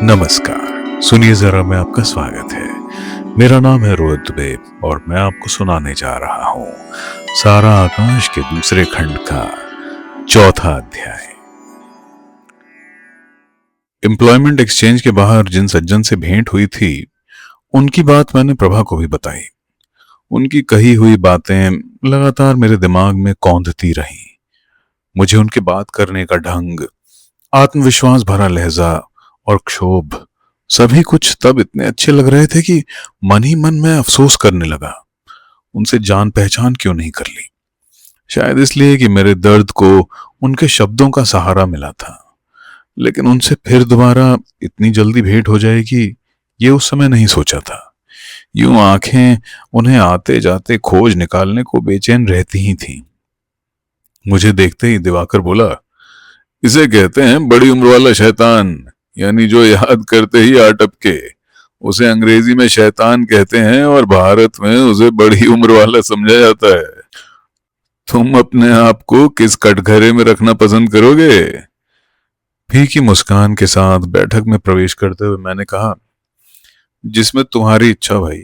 नमस्कार। सुनिए जरा, मैं आपका स्वागत है। मेरा नाम है रोहित दुबे और मैं आपको सुनाने जा रहा हूँ सारा आकाश के दूसरे खंड का चौथा अध्याय। एम्प्लॉयमेंट एक्सचेंज के बाहर जिन सज्जन से भेंट हुई थी उनकी बात मैंने प्रभा को भी बताई। उनकी कही हुई बातें लगातार मेरे दिमाग में कौंधती रहीं। मुझे उनके बात करने का ढंग, आत्मविश्वास भरा लहजा और क्षोभ, सभी कुछ तब इतने अच्छे लग रहे थे कि मन ही मन में अफसोस करने लगा उनसे जान पहचान क्यों नहीं कर ली। शायद इसलिए कि मेरे दर्द को उनके शब्दों का सहारा मिला था, लेकिन उनसे फिर दोबारा इतनी जल्दी भेंट हो जाएगी ये उस समय नहीं सोचा था। यूं आंखें उन्हें आते जाते खोज निकालने को बेचैन रहती ही थीं। मुझे देखते ही दिवाकर बोला, इसे कहते हैं बड़ी उम्र वाला शैतान, यानी जो याद करते ही आ टपके। उसे अंग्रेजी में शैतान कहते हैं और भारत में उसे बड़ी उम्र वाला समझा जाता है। तुम अपने आप को किस कटघरे में रखना पसंद करोगे? फीकी मुस्कान के साथ बैठक में प्रवेश करते हुए मैंने कहा, जिसमें तुम्हारी इच्छा भाई।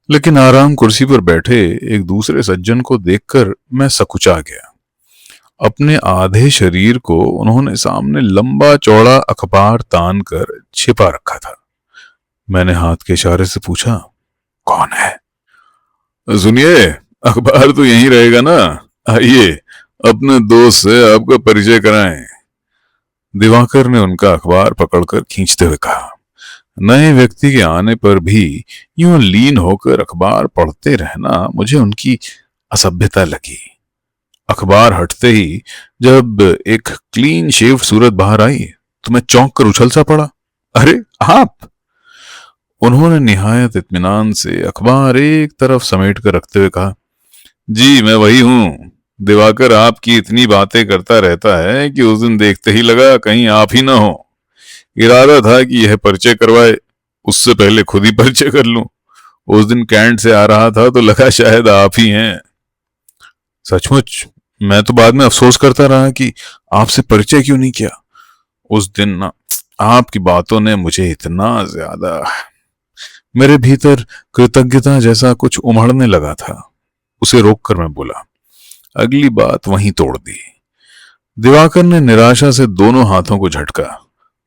लेकिन आराम कुर्सी पर बैठे एक दूसरे सज्जन को देखकर मैं सकुचा गया। अपने आधे शरीर को उन्होंने सामने लंबा चौड़ा अखबार तान कर छिपा रखा था। मैंने हाथ के इशारे से पूछा, कौन है? सुनिए, अखबार तो यहीं रहेगा ना, आइए अपने दोस्त से आपका परिचय कराएं। दिवाकर ने उनका अखबार पकड़कर खींचते हुए कहा। नए व्यक्ति के आने पर भी यूं लीन होकर अखबार पढ़ते रहना मुझे उनकी असभ्यता लगी। अखबार हटते ही जब एक क्लीन शेव्ड सूरत बाहर आई तो मैं चौंक कर उछल सा पड़ा। अरे आप! उन्होंने निहायत इत्मीनान से अखबार एक तरफ समेट कर रखते हुए कहा, जी मैं वही हूं। दिवाकर आपकी इतनी बातें करता रहता है कि उस दिन देखते ही लगा कहीं आप ही ना हो। इरादा था कि यह परिचय करवाए, उससे पहले खुद ही परिचय कर लूं। उस दिन कैंट से आ रहा था तो लगा शायद आप ही हैं। सचमुच मैं तो बाद में अफसोस करता रहा कि आपसे परिचय क्यों नहीं किया। उस दिन ना आपकी बातों ने मुझे इतना ज्यादा, मेरे भीतर कृतज्ञता जैसा कुछ उमड़ने लगा था। उसे रोककर मैं बोला, अगली बात वहीं तोड़ दी। दिवाकर ने निराशा से दोनों हाथों को झटका।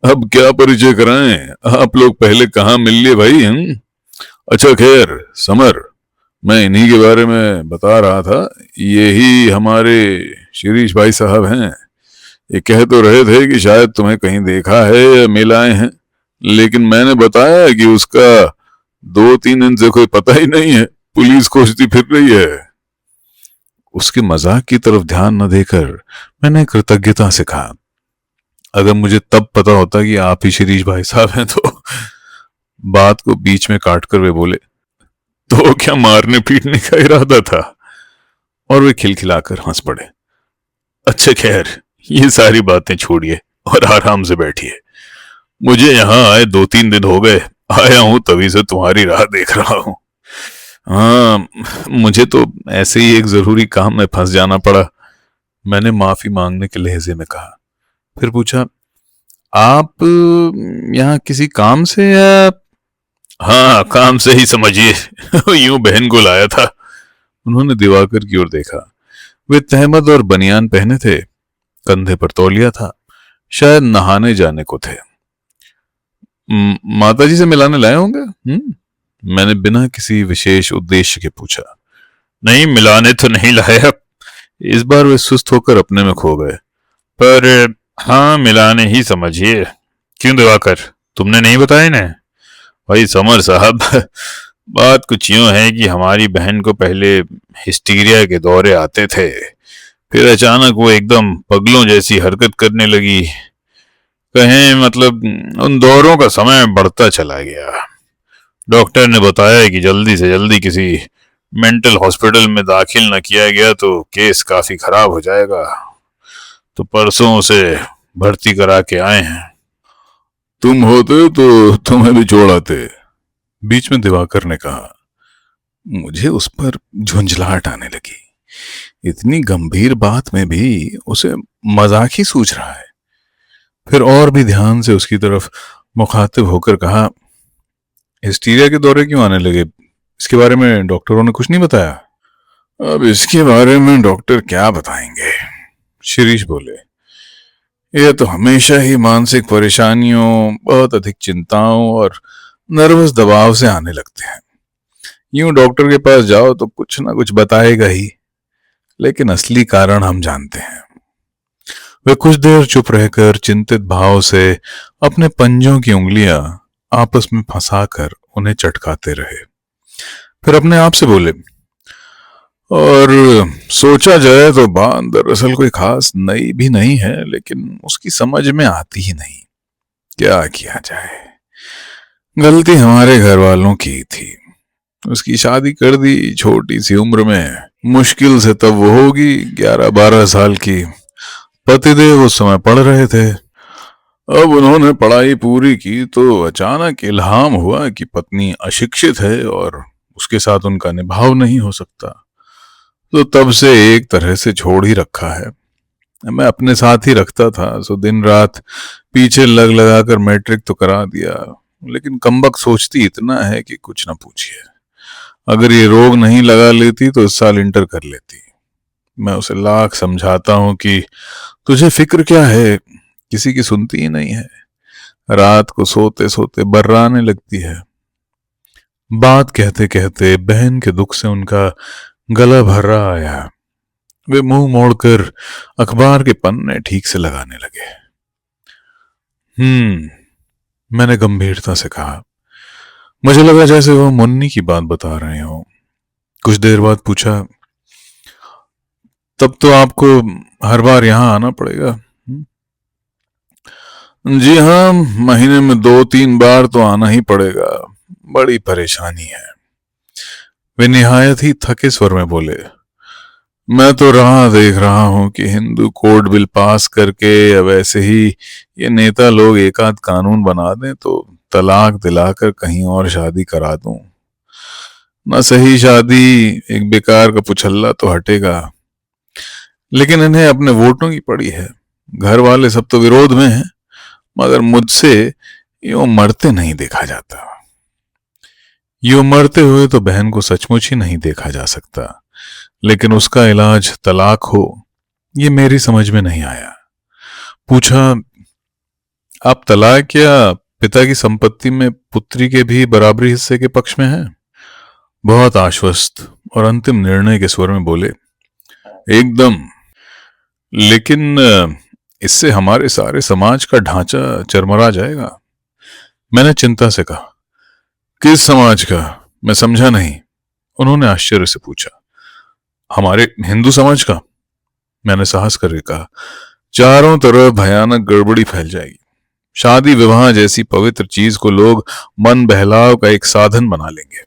अब क्या परिचय कराएं? आप लोग पहले कहाँ मिल लिए भाई? अच्छा खैर, समर, मैं इन्हीं के बारे में बता रहा था। यही हमारे शिरीष भाई साहब हैं। ये कह तो रहे थे कि शायद तुम्हें कहीं देखा है या मिल आए हैं, लेकिन मैंने बताया कि उसका 2-3 दिन से कोई पता ही नहीं है। पुलिस खोजती फिर रही है। उसके मजाक की तरफ ध्यान न देकर मैंने कृतज्ञता से कहा, अगर मुझे तब पता होता कि आप ही शिरीष भाई साहब हैं तो। बात को बीच में काटकर वे बोले, तो क्या मारने पीटने का इरादा था? और वे खिलखिलाकर हंस पड़े। अच्छा खैर, ये सारी बातें छोड़िए और आराम से बैठिए। मुझे यहाँ आए 2-3 दिन हो गए। आया हूं तभी से तुम्हारी राह देख रहा हूं। हाँ, मुझे तो ऐसे ही एक जरूरी काम में फंस जाना पड़ा, मैंने माफी मांगने के लहजे में कहा। फिर पूछा, आप यहाँ किसी काम से या? हाँ, काम से ही समझिए। यूं बहन को लाया था। उन्होंने दिवाकर की ओर देखा। वे तहमद और बनियान पहने थे, कंधे पर तौलिया था, शायद नहाने जाने को थे। माताजी से मिलाने लाए होंगे? मैंने बिना किसी विशेष उद्देश्य के पूछा। नहीं, मिलाने तो नहीं लाया। इस बार वे सुस्त होकर अपने में खो गए। पर हाँ, मिलाने ही समझिए। क्यों दिवाकर, तुमने नहीं बताया ना? भाई समर साहब, बात कुछ यूं है कि हमारी बहन को पहले हिस्टीरिया के दौरे आते थे, फिर अचानक वो एकदम पगलों जैसी हरकत करने लगी। कहें मतलब उन दौरों का समय बढ़ता चला गया। डॉक्टर ने बताया कि जल्दी से जल्दी किसी मेंटल हॉस्पिटल में दाखिल न किया गया तो केस काफी खराब हो जाएगा। तो परसों उसे भर्ती करा के आए हैं। तुम होते तो तुम्हें भी छोड़ आते, बीच में दिवाकर ने कहा। मुझे उस पर झुंझलाहट आने लगी। इतनी गंभीर बात में भी उसे मजाक ही सूझ रहा है। फिर और भी ध्यान से उसकी तरफ मुखातिब होकर कहा, हिस्टीरिया के दौरे क्यों आने लगे? इसके बारे में डॉक्टरों ने कुछ नहीं बताया? अब इसके बारे में डॉक्टर क्या बताएंगे, शिरीष बोले। यह तो हमेशा ही मानसिक परेशानियों, बहुत अधिक चिंताओं और नर्वस दबाव से आने लगते हैं। यूं डॉक्टर के पास जाओ तो कुछ ना कुछ बताएगा ही, लेकिन असली कारण हम जानते हैं। वे कुछ देर चुप रहकर चिंतित भाव से अपने पंजों की उंगलियां आपस में फंसाकर उन्हें चटकाते रहे। फिर अपने आप से बोले, और सोचा जाए तो बात दरअसल कोई खास नई भी नहीं है, लेकिन उसकी समझ में आती ही नहीं। क्या किया जाए, गलती हमारे घर वालों की थी। उसकी शादी कर दी छोटी सी उम्र में, मुश्किल से तब वो होगी 11-12 साल की। पतिदेव उस समय पढ़ रहे थे। अब उन्होंने पढ़ाई पूरी की तो अचानक इल्हाम हुआ कि पत्नी अशिक्षित है और उसके साथ उनका निभाव नहीं हो सकता। तो तब से एक तरह से छोड़ ही रखा है। मैं अपने साथ ही रखता था, सो दिन रात पीछे लग लगा कर मैट्रिक तो करा दिया, लेकिन कमबख्त सोचती इतना है कि कुछ ना पूछिए। अगर ये रोग नहीं लगा लेती तो इस साल इंटर कर लेती। मैं उसे लाख समझाता हूं कि तुझे फिक्र क्या है, किसी की सुनती ही नहीं है। रात को सोते सोते बर्राने लगती है। बात कहते कहते बहन के दुख से उनका गला भर्रा आया। वे मुंह मोड़कर अखबार के पन्ने ठीक से लगाने लगे। मैंने गंभीरता से कहा। मुझे लगा जैसे वो मुन्नी की बात बता रहे हो। कुछ देर बाद पूछा, तब तो आपको हर बार यहां आना पड़ेगा? जी हाँ, महीने में 2-3 बार तो आना ही पड़ेगा। बड़ी परेशानी है। वे निहायत ही थके स्वर में बोले। मैं तो राह देख रहा हूं कि हिंदू कोड बिल पास करके या वैसे ही ये नेता लोग एक आध कानून बना दें तो तलाक दिलाकर कहीं और शादी करा दूं। न सही शादी, एक बेकार का पुछल्ला तो हटेगा। लेकिन इन्हें अपने वोटों की पड़ी है। घर वाले सब तो विरोध में हैं, मगर मुझसे यूं मरते नहीं देखा जाता। यूं मरते हुए तो बहन को सचमुच ही नहीं देखा जा सकता, लेकिन उसका इलाज तलाक हो, ये मेरी समझ में नहीं आया। पूछा, आप तलाक या पिता की संपत्ति में पुत्री के भी बराबरी हिस्से के पक्ष में हैं? बहुत आश्वस्त और अंतिम निर्णय के स्वर में बोले, एकदम। लेकिन इससे हमारे सारे समाज का ढांचा चरमरा जाएगा। मैंने चिंता से कहा, किस समाज का? मैं समझा नहीं। उन्होंने आश्चर्य से पूछा, हमारे हिंदू समाज का। मैंने साहस करके कहा, चारों तरफ भयानक गड़बड़ी फैल जाएगी। शादी विवाह जैसी पवित्र चीज को लोग मन बहलाव का एक साधन बना लेंगे।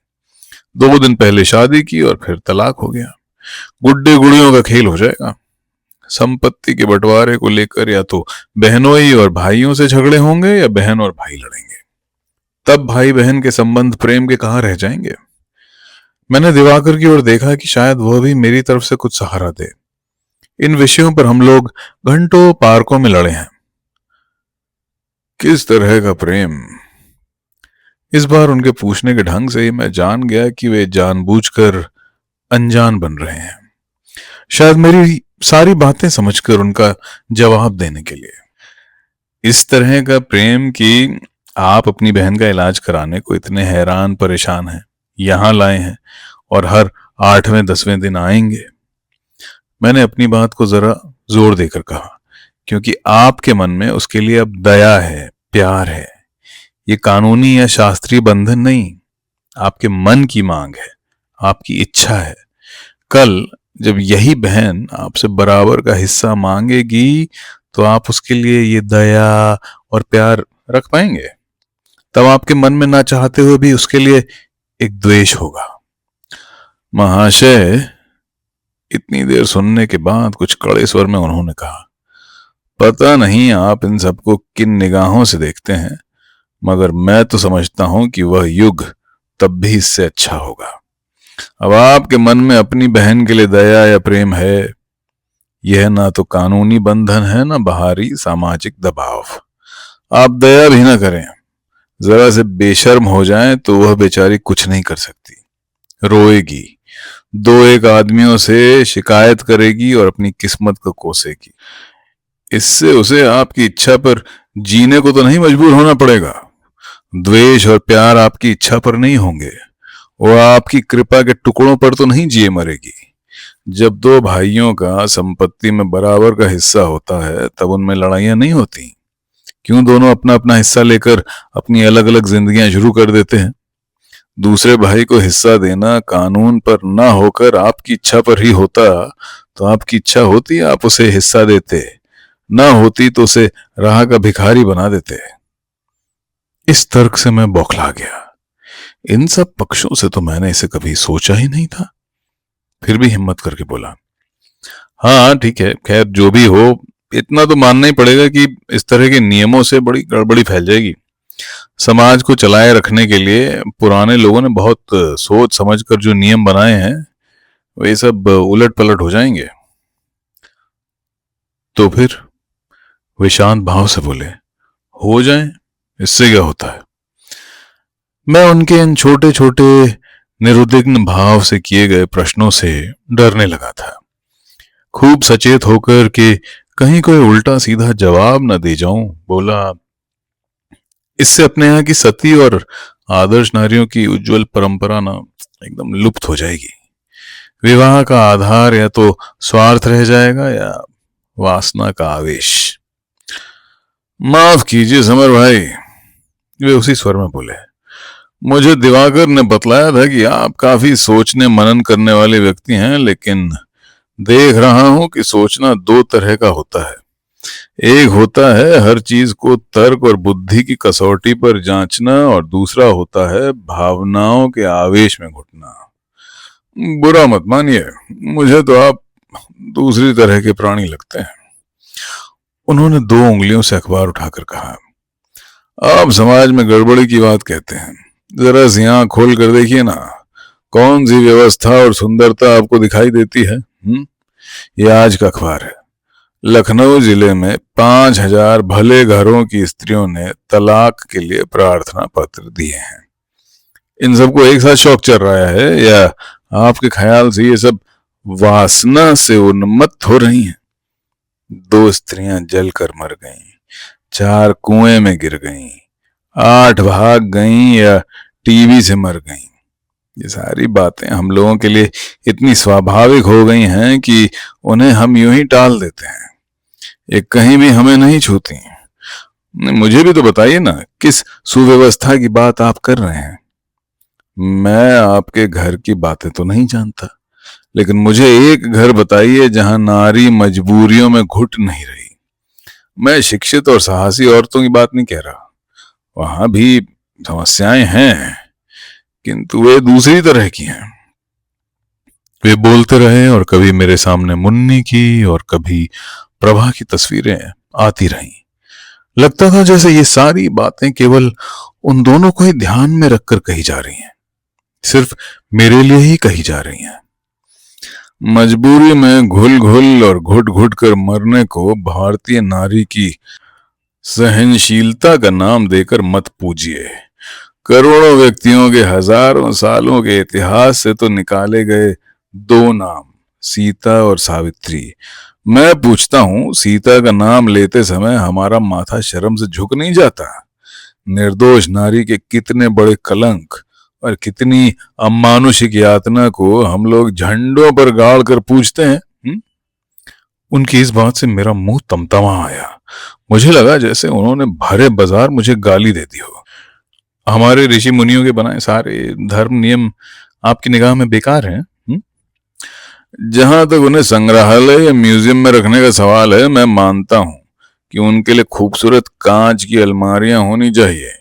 2 दिन पहले शादी की और फिर तलाक हो गया। गुड्डे गुड़ियों का खेल हो जाएगा। संपत्ति के बंटवारे को लेकर या तो बहनोई और भाइयों से झगड़े होंगे या बहन और भाई लड़ेंगे। तब भाई बहन के संबंध प्रेम के कहां रह जाएंगे। मैंने दिवाकर की ओर देखा कि शायद वह भी मेरी तरफ से कुछ सहारा दे। इन विषयों पर हम लोग घंटों पार्कों में लड़े हैं। किस तरह का प्रेम? इस बार उनके पूछने के ढंग से ही मैं जान गया कि वे जानबूझकर अनजान बन रहे हैं, शायद मेरी सारी बातें समझकर उनका जवाब देने के लिए। इस तरह का प्रेम कि आप अपनी बहन का इलाज कराने को इतने हैरान परेशान हैं, यहां लाए हैं और हर 8वें 10वें दिन आएंगे। मैंने अपनी बात को जरा जोर देकर कहा, क्योंकि आपके मन में उसके लिए अब दया है, प्यार है। ये कानूनी या शास्त्रीय बंधन नहीं, आपके मन की मांग है, आपकी इच्छा है। कल जब यही बहन आपसे बराबर का हिस्सा मांगेगी तो आप उसके लिए ये दया और प्यार रख पाएंगे? तब आपके मन में ना चाहते हुए भी उसके लिए एक द्वेष होगा। महाशय, इतनी देर सुनने के बाद कुछ कड़े स्वर में उन्होंने कहा, पता नहीं आप इन सबको किन निगाहों से देखते हैं, मगर मैं तो समझता हूं कि वह युग तब भी इससे अच्छा होगा। अब आपके मन में अपनी बहन के लिए दया या प्रेम है। यह ना तो कानूनी बंधन है, ना बाहरी सामाजिक दबाव। आप दया भी ना करें, जरा से बेशर्म हो जाए तो वह बेचारी कुछ नहीं कर सकती, रोएगी, दो एक आदमियों से शिकायत करेगी और अपनी किस्मत को कोसेगी। इससे उसे आपकी इच्छा पर जीने को तो नहीं मजबूर होना पड़ेगा। द्वेष और प्यार आपकी इच्छा पर नहीं होंगे, वो आपकी कृपा के टुकड़ों पर तो नहीं जिए मरेगी। जब दो भाइयों का संपत्ति में बराबर का हिस्सा होता है तब उनमें लड़ाइयां नहीं होती। क्यों दोनों अपना अपना हिस्सा लेकर अपनी अलग अलग जिंदगियां शुरू कर देते हैं? दूसरे भाई को हिस्सा देना कानून पर ना होकर आपकी इच्छा पर ही होता तो आपकी इच्छा होती आप उसे हिस्सा देते, ना होती तो उसे राह का भिखारी बना देते। इस तर्क से मैं बौखला गया। इन सब पक्षों से तो मैंने इसे कभी सोचा ही नहीं था। फिर भी हिम्मत करके बोला, हाँ ठीक है, खैर जो भी हो, इतना तो मानना ही पड़ेगा कि इस तरह के नियमों से बड़ी गड़बड़ी फैल जाएगी। समाज को चलाए रखने के लिए पुराने लोगों ने बहुत सोच समझ कर जो नियम बनाए हैं वे सब उलट पलट हो जाएंगे। तो फिर वे शांत भाव से बोले, हो जाए, इससे क्या होता है। मैं उनके इन छोटे छोटे निरुद्विग्न भाव से किए गए प्रश्नों से डरने लगा था। खूब सचेत होकर कि कहीं कोई उल्टा सीधा जवाब न दे जाऊं, बोला, इससे अपने यहाँ की सती और आदर्श नारियों की उज्जवल परंपरा ना एकदम लुप्त हो जाएगी। विवाह का आधार या तो स्वार्थ रह जाएगा या वासना का आवेश। माफ कीजिए समर भाई, वे उसी स्वर में बोले, मुझे दिवाकर ने बतलाया था कि आप काफी सोचने मनन करने वाले व्यक्ति हैं, लेकिन देख रहा हूं कि सोचना दो तरह का होता है। एक होता है हर चीज को तर्क और बुद्धि की कसौटी पर जांचना, और दूसरा होता है भावनाओं के आवेश में घुटना। बुरा मत मानिए, मुझे तो आप दूसरी तरह के प्राणी लगते हैं। उन्होंने दो उंगलियों से अखबार उठाकर कहा, आप समाज में गड़बड़ी की बात कहते हैं, जरा सी आंख खोल कर देखिए ना, कौन सी व्यवस्था और सुंदरता आपको दिखाई देती है। ये आज का अखबार है। लखनऊ जिले में 5,000 भले घरों की स्त्रियों ने तलाक के लिए प्रार्थना पत्र दिए हैं। इन सबको एक साथ शौक चल रहा है या आपके ख्याल से ये सब वासना से उन्मत्त हो रही हैं? 2 स्त्रियां जलकर मर गईं, 4 कुएं में गिर गईं, 8 भाग गईं या टीबी से मर गईं। ये सारी बातें हम लोगों के लिए इतनी स्वाभाविक हो गई हैं कि उन्हें हम यूं ही टाल देते हैं। ये कहीं भी हमें नहीं छूती। मुझे भी तो बताइए ना, किस सुव्यवस्था की बात आप कर रहे हैं। मैं आपके घर की बातें तो नहीं जानता, लेकिन मुझे एक घर बताइए जहां नारी मजबूरियों में घुट नहीं रही। मैं शिक्षित और साहसी औरतों की बात नहीं कह रहा, वहां भी समस्याएं हैं, किंतु वे दूसरी तरह की हैं। वे बोलते रहे और कभी मेरे सामने मुन्नी की और कभी प्रभा की तस्वीरें आती रहीं। लगता था जैसे ये सारी बातें केवल उन दोनों को ही ध्यान में रखकर कही जा रही हैं, सिर्फ मेरे लिए ही कही जा रही हैं। मजबूरी में घुल घुल और घुट घुट कर मरने को भारतीय नारी की सहनशीलता का नाम देकर मत पूजिए। करोड़ों व्यक्तियों के हजारों सालों के इतिहास से तो निकाले गए 2 नाम, सीता और सावित्री। मैं पूछता हूं, सीता का नाम लेते समय हमारा माथा शर्म से झुक नहीं जाता? निर्दोष नारी के कितने बड़े कलंक और कितनी अमानुषिक यातना को हम लोग झंडों पर गाड़ कर पूछते हैं। उनकी इस बात से मेरा मुंह तमतमा आया। मुझे लगा जैसे उन्होंने भरे बाजार मुझे गाली दे दी हो। हमारे ऋषि मुनियों के बनाए सारे धर्म नियम आपकी निगाह में बेकार हैं? जहां तक उन्हें संग्रहालय या म्यूजियम में रखने का सवाल है, मैं मानता हूं कि उनके लिए खूबसूरत कांच की अलमारियां होनी चाहिए,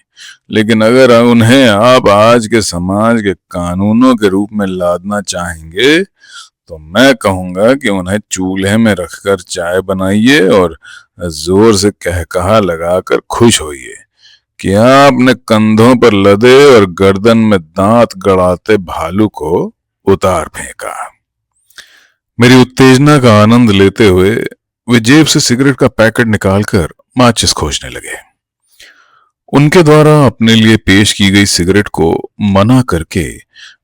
लेकिन अगर उन्हें आप आज के समाज के कानूनों के रूप में लादना चाहेंगे तो मैं कहूंगा कि उन्हें चूल्हे में रखकर चाय बनाइए और जोर से कहकहा लगाकर खुश होइए कि आपने कंधों पर लदे और गर्दन में दांत गड़ाते भालू को उतार फेंका। मेरी उत्तेजना का आनंद लेते हुए वे जेब से सिगरेट का पैकेट निकालकर माचिस खोजने लगे। उनके द्वारा अपने लिए पेश की गई सिगरेट को मना करके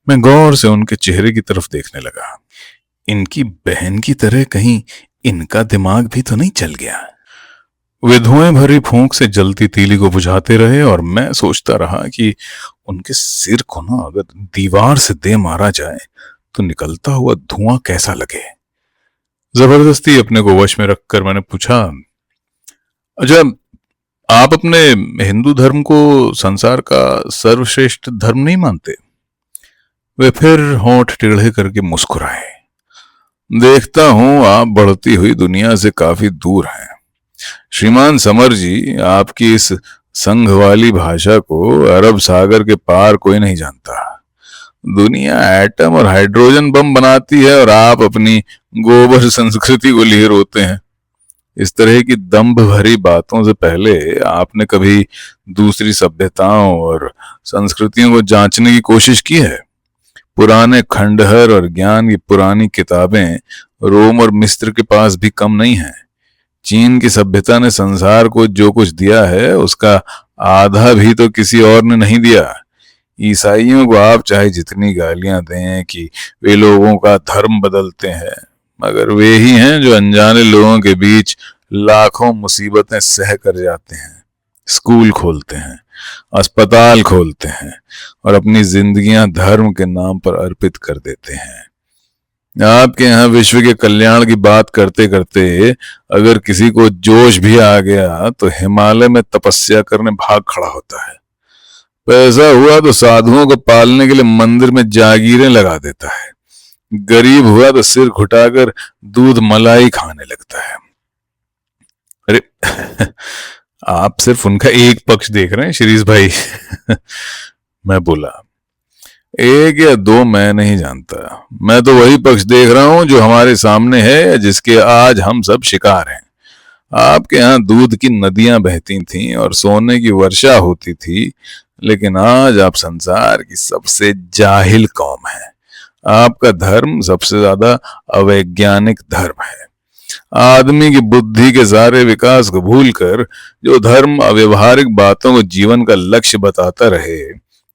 मैं गौर से उनके चेहरे की तरफ देखने लगा। इनकी बहन की तरह कहीं इनका दिमाग भी तो नहीं चल गया। वे धुएं भरी फूंक से जलती तीली को बुझाते रहे और मैं सोचता रहा कि उनके सिर को ना अगर दीवार से दे मारा जाए तो निकलता हुआ धुआं कैसा लगे। जबरदस्ती अपने को वश में रखकर मैंने पूछा, अच्छा, आप अपने हिंदू धर्म को संसार का सर्वश्रेष्ठ धर्म नहीं मानते? वे फिर होंठ टेढ़े करके मुस्कुराए। देखता हूं आप बढ़ती हुई दुनिया से काफी दूर हैं। श्रीमान समर जी, आपकी इस संघ वाली भाषा को अरब सागर के पार कोई नहीं जानता। दुनिया एटम और हाइड्रोजन बम बनाती है और आप अपनी गोबर संस्कृति को लिए रोते हैं। इस तरह की दंभ भरी बातों से पहले आपने कभी दूसरी सभ्यताओं और संस्कृतियों को जांचने की कोशिश की है? पुराने खंडहर और ज्ञान की पुरानी किताबें रोम और मिस्र के पास भी कम नहीं हैं। चीन की सभ्यता ने संसार को जो कुछ दिया है उसका आधा भी तो किसी और ने नहीं दिया। ईसाइयों को आप चाहे जितनी गालियां दें कि वे लोगों का धर्म बदलते हैं, मगर वे ही हैं जो अनजाने लोगों के बीच लाखों मुसीबतें सह कर जाते हैं, स्कूल खोलते हैं, अस्पताल खोलते हैं और अपनी जिंदगियां धर्म के नाम पर अर्पित कर देते हैं। आपके यहाँ विश्व के कल्याण की बात करते करते अगर किसी को जोश भी आ गया तो हिमालय में तपस्या करने भाग खड़ा होता है। पैसा हुआ तो साधुओं को पालने के लिए मंदिर में जागीरें लगा देता है। गरीब हुआ तो सिर घुटाकर दूध मलाई खाने लगता है। अरे आप सिर्फ उनका एक पक्ष देख रहे हैं शिरीष भाई। मैं बोला, एक या दो मैं नहीं जानता, मैं तो वही पक्ष देख रहा हूं जो हमारे सामने है, जिसके आज हम सब शिकार हैं। आपके यहाँ दूध की नदियां बहती थीं और सोने की वर्षा होती थी, लेकिन आज आप संसार की सबसे जाहिल कौम है। आपका धर्म सबसे ज्यादा अवैज्ञानिक धर्म है। आदमी की बुद्धि के सारे विकास को भूलकर जो धर्म अव्यवहारिक बातों को जीवन का लक्ष्य बताता रहे,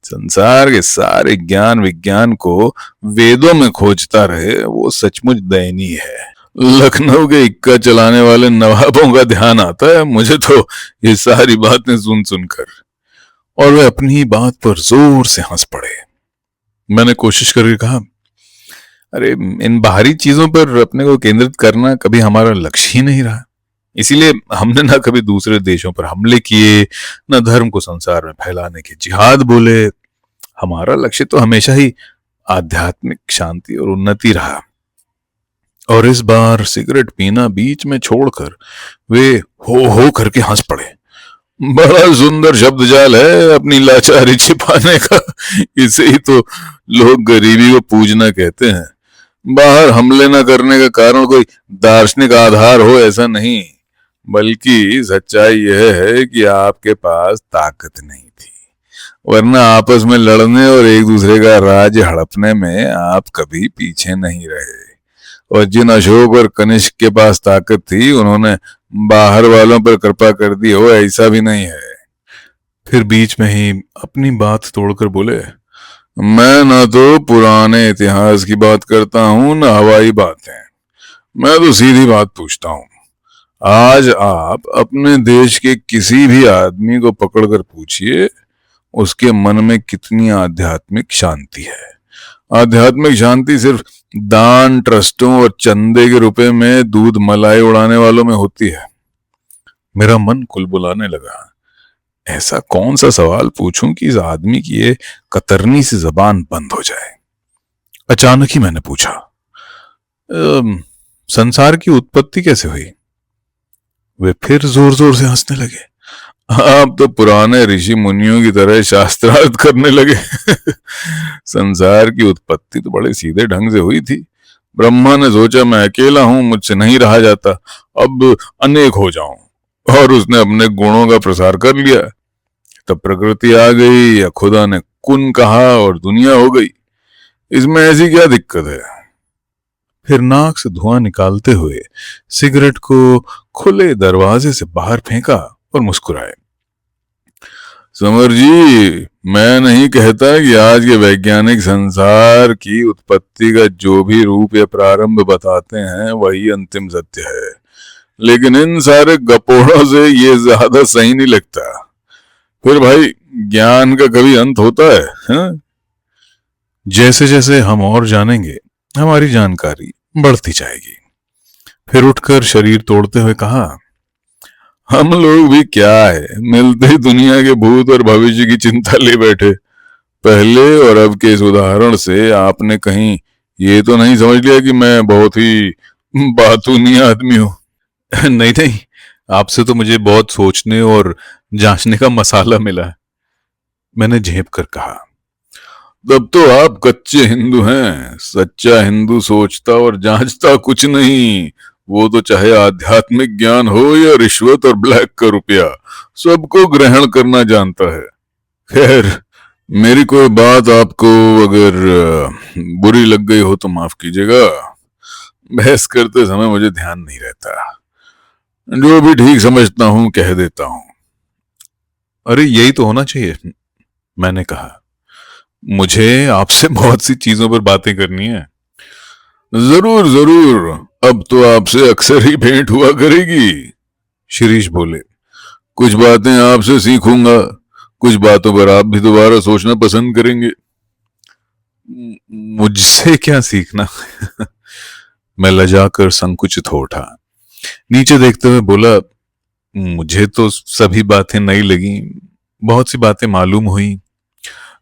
संसार के सारे ज्ञान विज्ञान को वेदों में खोजता रहे, वो सचमुच दयनीय है। लखनऊ के इक्का चलाने वाले नवाबों का ध्यान आता है मुझे तो ये सारी बातें सुन सुनकर, और वे अपनी ही बात पर जोर से हंस पड़े। मैंने कोशिश करके कहा, अरे इन बाहरी चीजों पर अपने को केंद्रित करना कभी हमारा लक्ष्य ही नहीं रहा, इसीलिए हमने ना कभी दूसरे देशों पर हमले किए, ना धर्म को संसार में फैलाने के जिहाद बोले। हमारा लक्ष्य तो हमेशा ही आध्यात्मिक शांति और उन्नति रहा। और इस बार सिगरेट पीना बीच में छोड़कर वे हो करके हंस पड़े। बड़ा सुंदर शब्द जाल है अपनी लाचारी छिपाने का। इसे ही तो लोग गरीबी को पूजना कहते हैं। बाहर हमले न करने का कारण कोई दार्शनिक आधार हो ऐसा नहीं, बल्कि सच्चाई यह है कि आपके पास ताकत नहीं थी, वरना आपस में लड़ने और एक दूसरे का राज्य हड़पने में आप कभी पीछे नहीं रहे। और जिन अशोक और कनिष्क के पास ताकत थी, उन्होंने बाहर वालों पर कृपा कर दी हो ऐसा भी नहीं है। फिर बीच में ही अपनी बात तोड़कर बोले, मैं ना तो पुराने इतिहास की बात करता हूं ना हवाई बातें, मैं तो सीधी बात पूछता हूं। आज आप अपने देश के किसी भी आदमी को पकड़कर पूछिए उसके मन में कितनी आध्यात्मिक शांति है। आध्यात्मिक शांति सिर्फ दान, ट्रस्टों और चंदे के रुपए में दूध मलाई उड़ाने वालों में होती है। मेरा मन कुलबुलाने लगा। ऐसा कौन सा सवाल पूछूं कि इस आदमी की ये कतरनी सी जबान बंद हो जाए। अचानक ही मैंने पूछा, संसार की उत्पत्ति कैसे हुई? वे फिर जोर जोर से हंसने लगे। आप तो पुराने ऋषि मुनियों की तरह शास्त्रार्थ करने लगे। संसार की उत्पत्ति तो बड़े सीधे ढंग से हुई थी। ब्रह्मा ने सोचा मैं अकेला हूं, मुझसे नहीं रहा जाता, अब अनेक हो जाऊं, और उसने अपने गुणों का प्रसार कर लिया। तब प्रकृति आ गई या खुदा ने कुन कहा और दुनिया हो गई। इसमें ऐसी क्या दिक्कत है? फिर नाक से धुआं निकालते हुए सिगरेट को खुले दरवाजे से बाहर फेंका और मुस्कुराए। समर जी, मैं नहीं कहता कि आज के वैज्ञानिक संसार की उत्पत्ति का जो भी रूप या प्रारंभ बताते हैं वही अंतिम सत्य है, लेकिन इन सारे गपोड़ों से ये ज्यादा सही नहीं लगता। फिर भाई, ज्ञान का कभी अंत होता है, हाँ? जैसे जैसे हम और जानेंगे, हमारी जानकारी बढ़ती जाएगी। फिर उठकर शरीर तोड़ते हुए कहा, हम लोग भी क्या है, मिलते ही दुनिया के भूत और भविष्य की चिंता ले बैठे। पहले और अब के इस उदाहरण से आपने कहीं ये तो नहीं समझ लिया कि मैं बहुत ही बातूनी आदमी हूं? नहीं नहीं, आपसे तो मुझे बहुत सोचने और जांचने का मसाला मिला है, मैंने झेप कर कहा। तब तो आप कच्चे हिंदू हैं। सच्चा हिंदू सोचता और जांचता कुछ नहीं। वो तो चाहे आध्यात्मिक ज्ञान हो या रिश्वत और ब्लैक का रुपया, सबको ग्रहण करना जानता है। खैर, मेरी कोई बात आपको अगर बुरी लग गई हो तो माफ कीजिएगा। बहस करते समय मुझे ध्यान नहीं रहता, जो भी ठीक समझता हूं कह देता हूं। अरे यही तो होना चाहिए, मैंने कहा। मुझे आपसे बहुत सी चीजों पर बातें करनी है। जरूर जरूर, अब तो आपसे अक्सर ही भेंट हुआ करेगी, शिरीष बोले। कुछ बातें आपसे सीखूंगा, कुछ बातों पर आप भी दोबारा सोचना पसंद करेंगे। मुझसे क्या सीखना? मैं लजाकर संकुचित हो उठा। नीचे देखते हुए बोला, मुझे तो सभी बातें नई लगी, बहुत सी बातें मालूम हुई।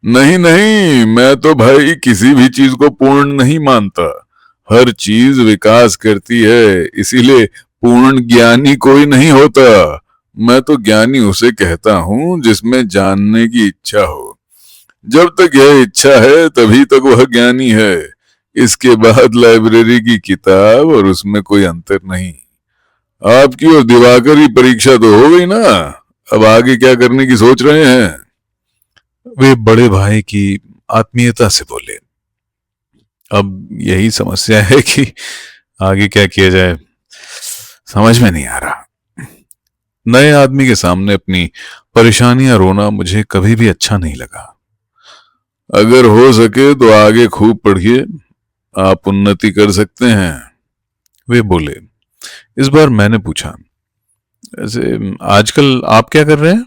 नहीं नहीं, मैं तो भाई किसी भी चीज को पूर्ण नहीं मानता। हर चीज विकास करती है, इसीलिए पूर्ण ज्ञानी कोई नहीं होता। मैं तो ज्ञानी उसे कहता हूं जिसमें जानने की इच्छा हो। जब तक यह इच्छा है तभी तक वह ज्ञानी है। इसके बाद लाइब्रेरी की किताब और उसमें कोई अंतर नहीं। आपकी और दिवाकर की परीक्षा तो हो गई ना, अब आगे क्या करने की सोच रहे हैं? वे बड़े भाई की आत्मीयता से बोले। अब यही समस्या है कि आगे क्या किया जाए, समझ में नहीं आ रहा। नए आदमी के सामने अपनी परेशानियां रोना मुझे कभी भी अच्छा नहीं लगा। अगर हो सके तो आगे खूब पढ़िए, आप उन्नति कर सकते हैं, वे बोले। इस बार मैंने पूछा, ऐसे आजकल आप क्या कर रहे हैं?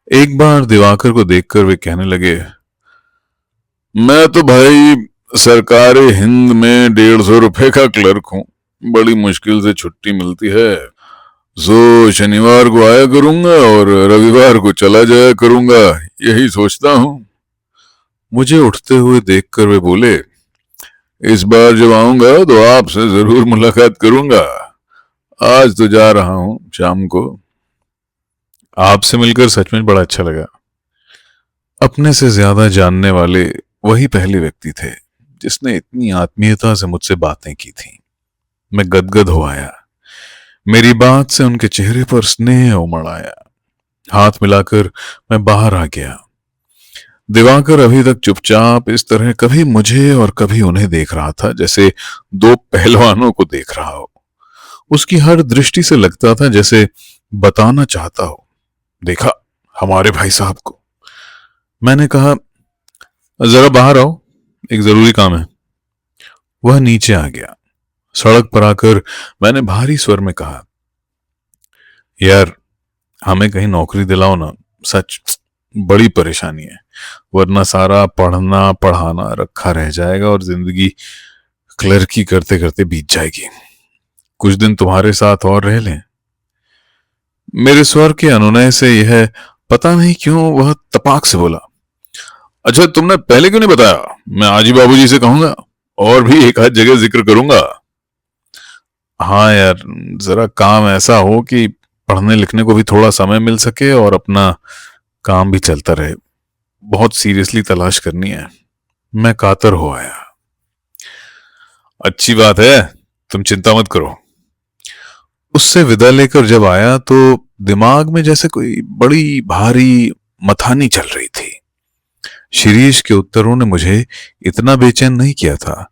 एक बार दिवाकर को देखकर वे कहने लगे, मैं तो भाई सरकारी हिंद में 150 रुपए का क्लर्क हूं। बड़ी मुश्किल से छुट्टी मिलती है, सो शनिवार को आया करूंगा और रविवार को चला जाया करूंगा, यही सोचता हूं। मुझे उठते हुए देखकर वे बोले, इस बार जब आऊंगा तो आपसे जरूर मुलाकात करूंगा। आज तो जा रहा हूं शाम को। आपसे मिलकर सच में बड़ा अच्छा लगा। अपने से ज्यादा जानने वाले वही पहले व्यक्ति थे जिसने इतनी आत्मीयता से मुझसे बातें की थी। मैं गदगद हो आया। मेरी बात से उनके चेहरे पर स्नेह उमड़ आया। हाथ मिलाकर मैं बाहर आ गया। दिवाकर अभी तक चुपचाप इस तरह कभी मुझे और कभी उन्हें देख रहा था जैसे दो पहलवानों को देख रहा हो। उसकी हर दृष्टि से लगता था जैसे बताना चाहता हो, देखा हमारे भाई साहब को। मैंने कहा, जरा बाहर आओ, एक जरूरी काम है। वह नीचे आ गया। सड़क पर आकर मैंने भारी स्वर में कहा, यार हमें कहीं नौकरी दिलाओ ना, सच बड़ी परेशानी है, वरना सारा पढ़ना पढ़ाना रखा रह जाएगा और जिंदगी क्लर्की करते करते बीत जाएगी। कुछ दिन तुम्हारे साथ और रह लें। मेरे स्वर के अनुनय से यह पता नहीं क्यों वह तपाक से बोला, अच्छा तुमने पहले क्यों नहीं बताया? मैं आज ही बाबूजी से कहूंगा और भी एक आध जगह जिक्र करूंगा। हाँ यार, जरा काम ऐसा हो कि पढ़ने लिखने को भी थोड़ा समय मिल सके और अपना काम भी चलता रहे। बहुत सीरियसली तलाश करनी है। मैं कातर हो आया। अच्छी बात है, तुम चिंता मत करो। उससे विदा लेकर जब आया तो दिमाग में जैसे कोई बड़ी भारी मथानी चल रही थी। शिरीष के उत्तरों ने मुझे इतना बेचैन नहीं किया था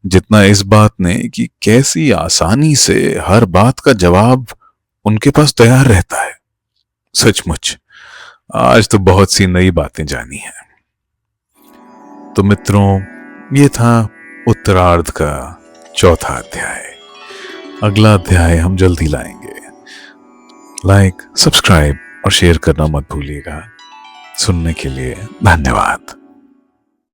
जितना इस बात ने कि कैसी आसानी से हर बात का जवाब उनके पास तैयार रहता है। सचमुच आज तो बहुत सी नई बातें जानी हैं। तो मित्रों, ये था उत्तरार्ध का चौथा अध्याय। अगला अध्याय हम जल्दी लाएंगे। लाइक, सब्सक्राइब और शेयर करना मत भूलिएगा। सुनने के लिए धन्यवाद।